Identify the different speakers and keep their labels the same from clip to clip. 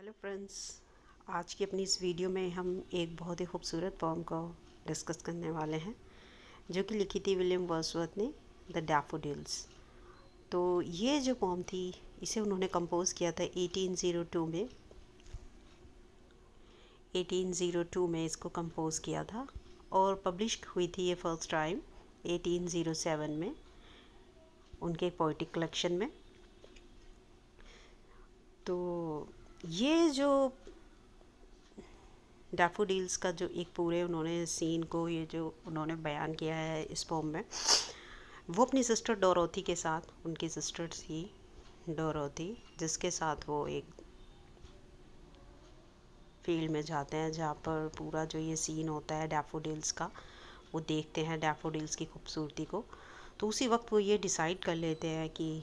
Speaker 1: Hello friends, आज की अपनी इस वीडियो में हम एक बहुत ही खूबसूरत पोम को डिस्कस करने वाले हैं जो कि लिखी थी विलियम वर्ड्सवर्थ ने, द डैफोडिल्स। तो ये जो पोम थी इसे उन्होंने कंपोज़ किया था 1802 में। 1802 में इसको कंपोज़ किया था और पब्लिश हुई थी ये फर्स्ट टाइम 1807 में उनके पोइटिक कलेक्शन में। तो ये जो डैफोडिल्स का जो एक पूरे उन्होंने सीन को ये जो उन्होंने बयान किया है इस पोम में, वो अपनी सिस्टर डोरोथी के साथ, उनकी सिस्टर थी डोरोथी, जिसके साथ वो एक फील्ड में जाते हैं जहाँ पर पूरा जो ये सीन होता है डैफोडिल्स का, वो देखते हैं डैफोडिल्स की खूबसूरती को। तो उसी वक्त वो ये डिसाइड कर लेते हैं कि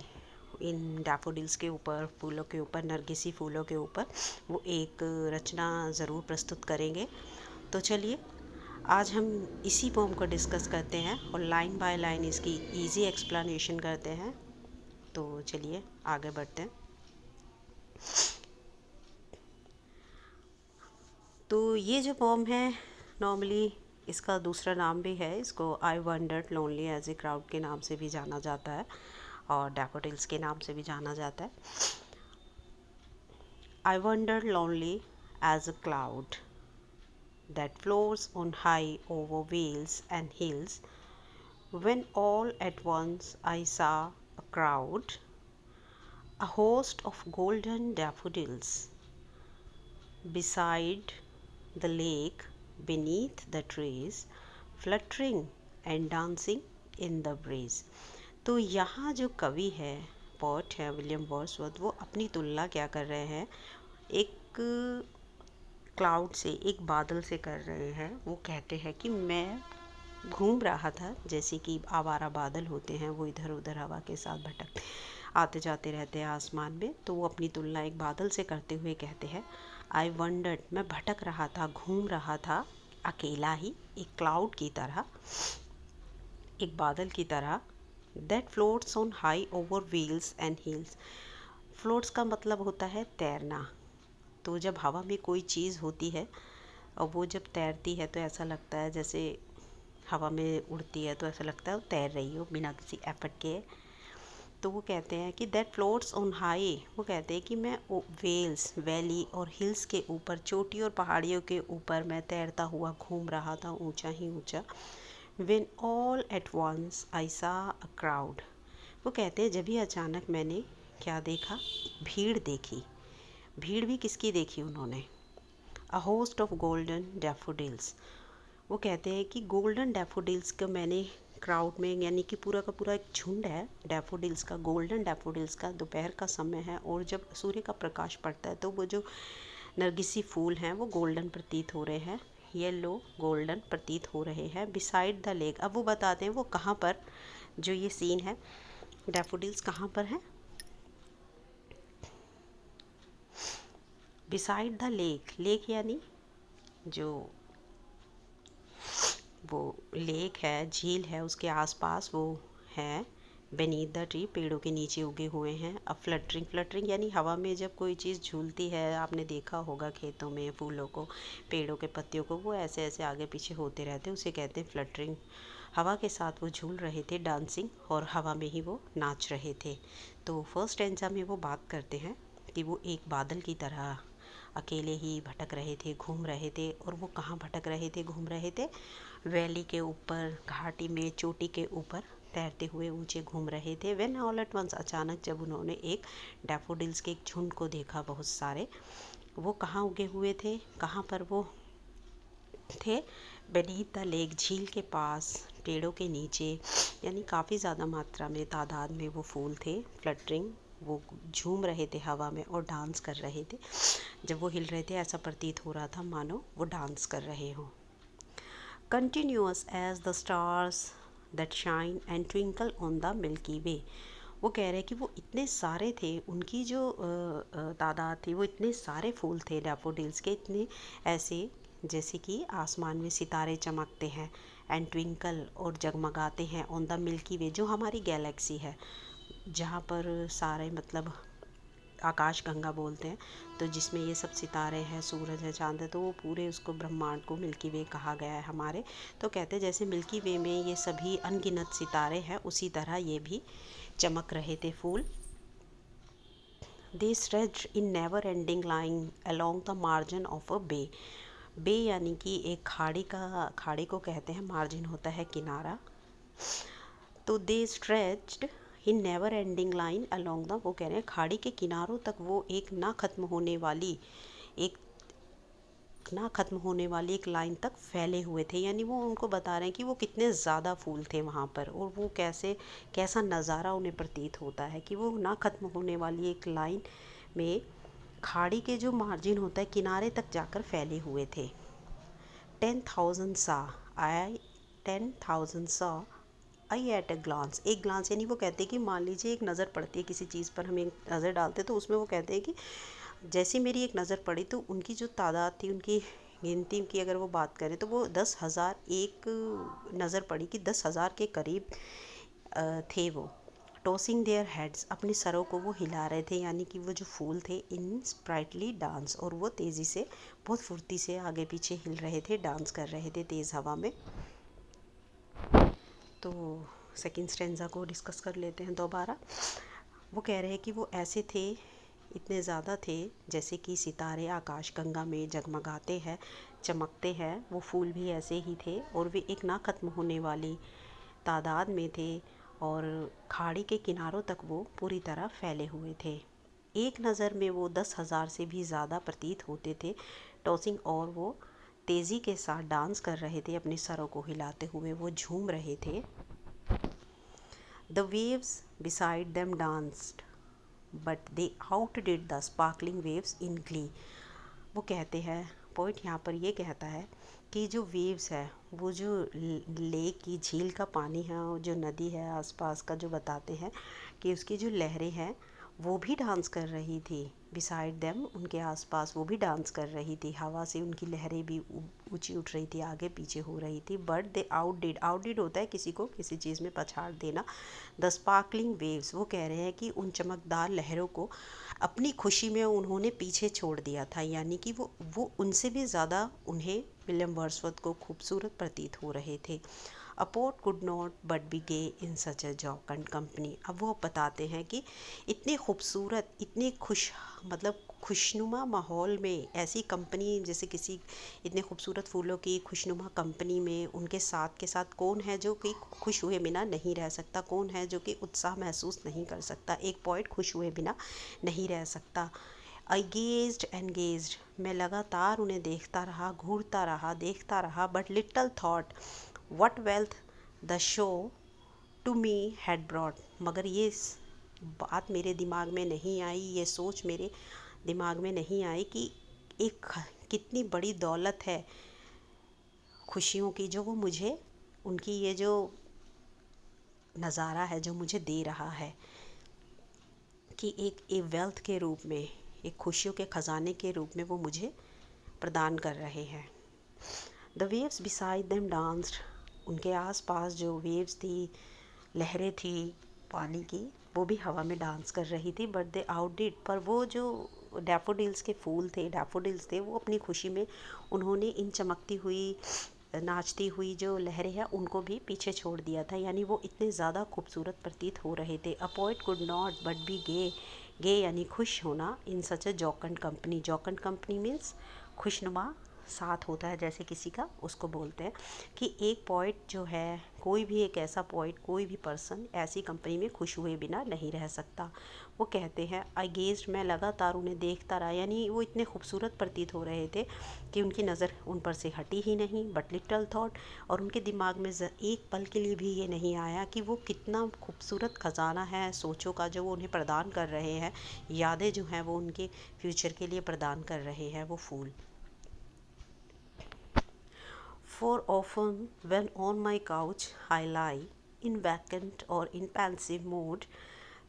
Speaker 1: इन डैफोडिल्स के ऊपर, फूलों के ऊपर, नरगिसी फूलों के ऊपर वो एक रचना ज़रूर प्रस्तुत करेंगे। तो चलिए आज हम इसी पोम को डिस्कस करते हैं और लाइन बाय लाइन इसकी इजी एक्सप्लेनेशन करते हैं। तो चलिए आगे बढ़ते हैं। तो ये जो पोम है, नॉर्मली इसका दूसरा नाम भी है, इसको I wondered lonely as a crowd के नाम से भी जाना जाता है और डैफोडिल्स के नाम से भी जाना जाता है। I wondered lonely as a cloud that floats on high over vales and hills, when all at once I saw a crowd, a host of golden daffodils, beside the lake, beneath the trees, fluttering and dancing in the breeze। तो यहाँ जो कवि है, poet है William Wordsworth, वो अपनी तुलना क्या कर रहे हैं, एक क्लाउड से, एक बादल से कर रहे हैं। वो कहते हैं कि मैं घूम रहा था, जैसे कि आवारा बादल होते हैं, वो इधर उधर हवा के साथ भटक आते जाते रहते हैं आसमान में। तो वो अपनी तुलना एक बादल से करते हुए कहते हैं, आई वंडर्ड, मैं भटक रहा था, घूम रहा था, अकेला ही, एक क्लाउड की तरह, एक बादल की तरह, that floats on high over wheels and hills. Floats का मतलब होता है तैरना। तो जब हवा में कोई चीज़ होती है और वो जब तैरती है तो ऐसा लगता है जैसे हवा में उड़ती है, तो ऐसा लगता है वो तैर रही हो बिना किसी एफर्ट के। तो वो कहते हैं कि दैट फ्लोट्स ऑन हाई, वो कहते हैं कि मैं वेल्स, वैली और हिल्स के ऊपर, चोटी और पहाड़ियों के ऊपर मैं तैरता हुआ घूम रहा था, ऊंचा ही ऊंचा। When all at once I saw a crowd, वो कहते हैं जब भी अचानक मैंने क्या देखा, भीड़ देखी। भीड़ भी किसकी देखी उन्होंने, a host of golden daffodils. वो कहते हैं कि गोल्डन डैफोडिल्स का मैंने क्राउड में, यानी कि पूरा का पूरा एक झुंड है डैफोडिल्स का, गोल्डन डैफोडिल्स का। दोपहर का समय है और जब सूर्य का प्रकाश पड़ता है तो वो जो नरगिसी फूल हैं वो गोल्डन प्रतीत हो रहे हैं, येलो गोल्डन प्रतीत हो रहे हैं, बिसाइड द लेक। अब वो बताते हैं वो कहाँ पर, जो ये सीन है डैफोडिल्स कहाँ पर है, बिसाइड द लेक। लेक यानी जो वो लेक है, झील है, उसके आसपास वो है। बेनीथ द ट्री, पेड़ों के नीचे उगे हुए हैं। अब फ्लटरिंग, फ्लटरिंग यानी हवा में जब कोई चीज़ झूलती है, आपने देखा होगा खेतों में फूलों को, पेड़ों के पत्तियों को, वो ऐसे ऐसे आगे पीछे होते रहते हैं, उसे कहते हैं फ्लटरिंग। हवा के साथ वो झूल रहे थे, डांसिंग, और हवा में ही वो नाच रहे थे। तो फर्स्ट स्टैंजा में वो बात करते हैं कि वो एक बादल की तरह अकेले ही भटक रहे थे, घूम रहे थे। और वो कहाँ भटक रहे थे, घूम रहे थे, वैली के ऊपर, घाटी में, चोटी के ऊपर तैरते हुए ऊंचे घूम रहे थे। व्हेन ऑल एट वंस, अचानक जब उन्होंने एक डैफोडिल्स के एक झुंड को देखा, बहुत सारे, वो कहाँ उगे हुए थे, कहाँ पर वो थे, बेनीथ द लेक, झील के पास, पेड़ों के नीचे, यानी काफ़ी ज़्यादा मात्रा में, तादाद में वो फूल थे। फ्लटरिंग, वो झूम रहे थे हवा में और डांस कर रहे थे। जब वो हिल रहे थे ऐसा प्रतीत हो रहा था मानो वो डांस कर रहे हों। Continuous as the stars that shine and twinkle on the milky way. वो कह रहे हैं कि वो इतने सारे थे, उनकी जो तादाद थी, वो इतने सारे फूल थे डैफोडिल्स के, इतने ऐसे जैसे कि आसमान में सितारे चमकते हैं, एंड ट्विंकल, और जगमगाते हैं, ऑन द मिल्की वे, जो हमारी गैलेक्सी है, जहाँ पर सारे मतलब आकाश गंगा बोलते हैं, तो जिसमें ये सब सितारे हैं, सूरज है, चांद है, तो वो पूरे उसको ब्रह्मांड को मिल्की वे कहा गया है हमारे। तो कहते हैं जैसे मिल्की वे में ये सभी अनगिनत सितारे हैं, उसी तरह ये भी चमक रहे थे फूल। They stretched in never ending line along the margin of a bay. Bay यानी कि एक खाड़ी को कहते हैं, मार्जिन होता है किनारा। तो they stretched in never ending line along the, वो कह रहे हैं खाड़ी के किनारों तक वो एक ना खत्म होने वाली एक लाइन तक फैले हुए थे। यानी वो उनको बता रहे हैं कि वो कितने ज़्यादा फूल थे वहाँ पर, और वो कैसा नज़ारा उन्हें प्रतीत होता है कि वो ना खत्म होने वाली एक लाइन में खाड़ी के जो मार्जिन होता है किनारे तक जाकर फैले हुए थे। 10,000 सा आई 10,000 सा आई एट अ ग्लांस, एक ग्लांस यानी वो कहते हैं कि मान लीजिए एक नज़र पड़ती है किसी चीज़ पर, हम एक नज़र डालते हैं तो उसमें वो कहते हैं कि जैसी मेरी एक नज़र पड़ी तो उनकी जो तादाद थी, उनकी गिनती की अगर वो बात करें तो वो 10,000 एक नज़र पड़ी कि 10,000 के करीब थे वो। टॉसिंग देयर हेड्स, अपने सरों को वो हिला रहे थे, यानी कि वो जो फूल थे इन स्प्राइटली डांस, और वो तेज़ी से बहुत फुर्ती से आगे पीछे हिल रहे थे, डांस कर रहे थे तेज़ हवा में। तो सेकंड स्टेंजा को डिस्कस कर लेते हैं दोबारा। वो कह रहे हैं कि वो ऐसे थे, इतने ज़्यादा थे जैसे कि सितारे आकाश गंगा में जगमगाते हैं, चमकते हैं, वो फूल भी ऐसे ही थे, और वे एक ना ख़त्म होने वाली तादाद में थे, और खाड़ी के किनारों तक वो पूरी तरह फैले हुए थे। एक नज़र में वो 10,000 से भी ज़्यादा प्रतीत होते थे टॉसिंग, और वो तेज़ी के साथ डांस कर रहे थे, अपने सरों को हिलाते हुए वो झूम रहे थे। The waves beside them danced but they outdid the sparkling waves in glee. वो कहते हैं, पॉइंट यहाँ पर ये कहता है कि जो वेव्स है, वो जो लेक की झील का पानी है, और जो नदी है आसपास का, जो बताते हैं कि उसकी जो लहरें हैं वो भी डांस कर रही थी। बिसाइड देम, उनके आसपास वो भी डांस कर रही थी, हवा से उनकी लहरें भी ऊंची उठ रही थी, आगे पीछे हो रही थी। बट दे आउटडिड होता है किसी को किसी चीज़ में पछाड़ देना। द स्पार्कलिंग वेव्स, वो कह रहे हैं कि उन चमकदार लहरों को अपनी खुशी में उन्होंने पीछे छोड़ दिया था, यानी कि वो उनसे भी ज़्यादा उन्हें विलियम वर्ड्सवर्थ को खूबसूरत प्रतीत हो रहे थे। A poet could not but be gay in such a jocund company. अब वो बताते हैं कि इतने खूबसूरत, इतने मतलब खुशनुमा माहौल में, ऐसी कंपनी जैसे किसी इतने खूबसूरत फूलों की खुशनुमा कंपनी में उनके साथ कौन है जो कि खुश हुए बिना नहीं रह सकता, कौन है जो कि उत्साह महसूस नहीं कर सकता, एक पॉइंट खुश हुए बिना नहीं रह सकता। आई गेज्ड एंड गेज्ड, मैं लगातार उन्हें देखता रहा, घूरता रहा, देखता रहा। But little thought what wealth the show to me had brought, मगर ये बात मेरे दिमाग में नहीं आई, ये सोच मेरे दिमाग में नहीं आई कि एक कितनी बड़ी दौलत है खुशियों की, जो वो मुझे, उनकी ये जो नज़ारा है जो मुझे दे रहा है, कि एक वेल्थ के रूप में, एक खुशियों के ख़जाने के रूप में वो मुझे प्रदान कर रहे हैं। The waves beside them danced, उनके आसपास जो वेव्स थी, लहरें थी पानी की, वो भी हवा में डांस कर रही थी। बट दे आउटडिड, पर वो जो डैफोडिल्स के फूल थे, डैफोडिल्स थे, वो अपनी खुशी में उन्होंने इन चमकती हुई, नाचती हुई जो लहरें हैं उनको भी पीछे छोड़ दिया था, यानी वो इतने ज़्यादा खूबसूरत प्रतीत हो रहे थे। A poet could not but be gay यानी खुश होना, in such a jocund company, jocund company means खुशनुमा साथ होता है जैसे किसी का, उसको बोलते हैं कि एक पोइट जो है, कोई भी एक ऐसा पोइट, कोई भी पर्सन ऐसी कंपनी में खुश हुए बिना नहीं रह सकता। वो कहते हैं आई गेज्ड, मैं लगातार उन्हें देखता रहा, यानी वो इतने खूबसूरत प्रतीत हो रहे थे कि उनकी नज़र उन पर से हटी ही नहीं। बट लिटल थॉट, और उनके दिमाग में एक पल के लिए भी ये नहीं आया कि वो कितना खूबसूरत ख़जाना है सोचों का जो वो उन्हें प्रदान कर रहे हैं, यादें जो हैं वो उनके फ्यूचर के लिए प्रदान कर रहे हैं वो फूल। For often, when on my couch I lie, in vacant or in pensive mood,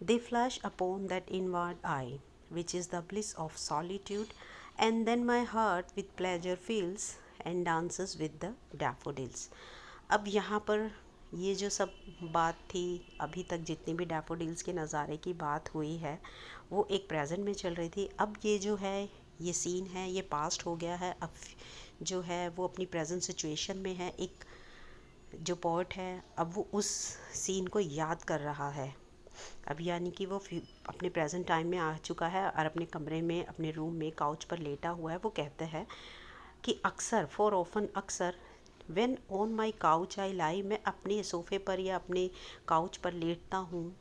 Speaker 1: they flash upon that inward eye, which is the bliss of solitude, and then my heart with pleasure fills and dances with the daffodils. अब यहाँ पर ये जो सब बात थी अभी तक, जितनी भी डैफोडिल्स के नज़ारे की बात हुई है वो एक प्रेजेंट में चल रही थी। अब ये जो है ये सीन है ये पास्ट हो गया है। अब जो है वो अपनी प्रेजेंट सिचुएशन में है। एक जो पोएट है अब वो उस सीन को याद कर रहा है। अब यानी कि वो अपने प्रेजेंट टाइम में आ चुका है और अपने कमरे में अपने रूम में काउच पर लेटा हुआ है। वो कहते हैं कि अक्सर फॉर ऑफन अक्सर when on my couch I lie, मैं अपने सोफ़े पर या अपने काउच पर लेटता हूँ।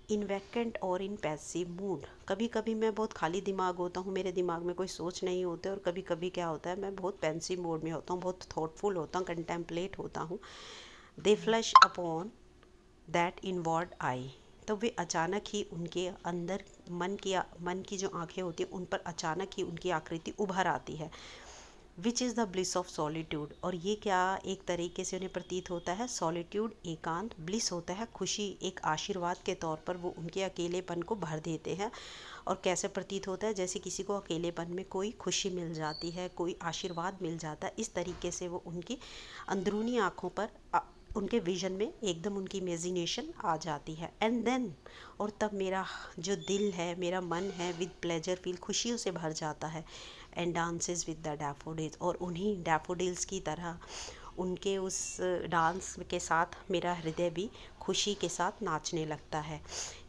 Speaker 1: इन वैकेंट और इन पैसिव मूड, कभी कभी मैं बहुत खाली दिमाग होता हूँ, मेरे दिमाग में कोई सोच नहीं होते, और कभी कभी क्या होता है मैं बहुत पेंसिव मोड में होता हूँ, बहुत थॉटफुल होता हूँ, कंटेम्पलेट होता हूँ। दे फ्लैश अपॉन दैट इनवर्ड आई, तो वे अचानक ही उनके अंदर मन की जो आंखें होती हैं उन पर अचानक ही उनकी आकृति उभर आती है। Which is the bliss of solitude, और ये क्या एक तरीके से उन्हें प्रतीत होता है, सॉलिट्यूड एकांत, ब्लिस होता है खुशी, एक आशीर्वाद के तौर पर वो उनके अकेलेपन को भर देते हैं। और कैसे प्रतीत होता है, जैसे किसी को अकेलेपन में कोई खुशी मिल जाती है, कोई आशीर्वाद मिल जाता है, इस तरीके से वो उनकी अंदरूनी आँखों पर उनके विजन में एकदम उनकी इमेजिनेशन आ जाती है। एंड देन, और तब मेरा जो दिल है, मेरा मन है, विद प्लेजर फील, खुशियों से भर जाता है। And dances with the daffodils, और उन्हीं डैफोडिल्स की तरह उनके उस डांस के साथ मेरा हृदय भी खुशी के साथ नाचने लगता है।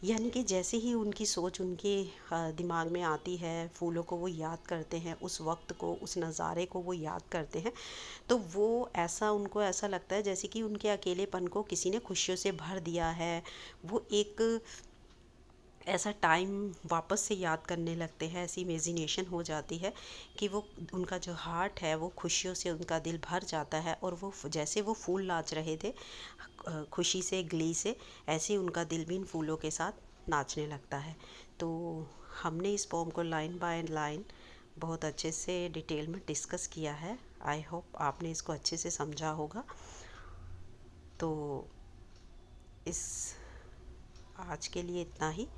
Speaker 1: यानी कि जैसे ही उनकी सोच उनके दिमाग में आती है, फूलों को वो याद करते हैं, उस वक्त को, उस नज़ारे को वो याद करते हैं, तो वो ऐसा उनको ऐसा लगता है जैसे कि उनके अकेलेपन को किसी ने खुशियों से भर दिया है। वो एक ऐसा टाइम वापस से याद करने लगते हैं, ऐसी इमेजिनेशन हो जाती है कि वो उनका जो हार्ट है वो खुशियों से उनका दिल भर जाता है, और वो जैसे वो फूल नाच रहे थे खुशी से, गली से, ऐसे उनका दिल भी इन फूलों के साथ नाचने लगता है। तो हमने इस पोम को लाइन बाय लाइन बहुत अच्छे से डिटेल में डिस्कस किया है। आई होप आपने इसको अच्छे से समझा होगा। तो इस आज के लिए इतना ही।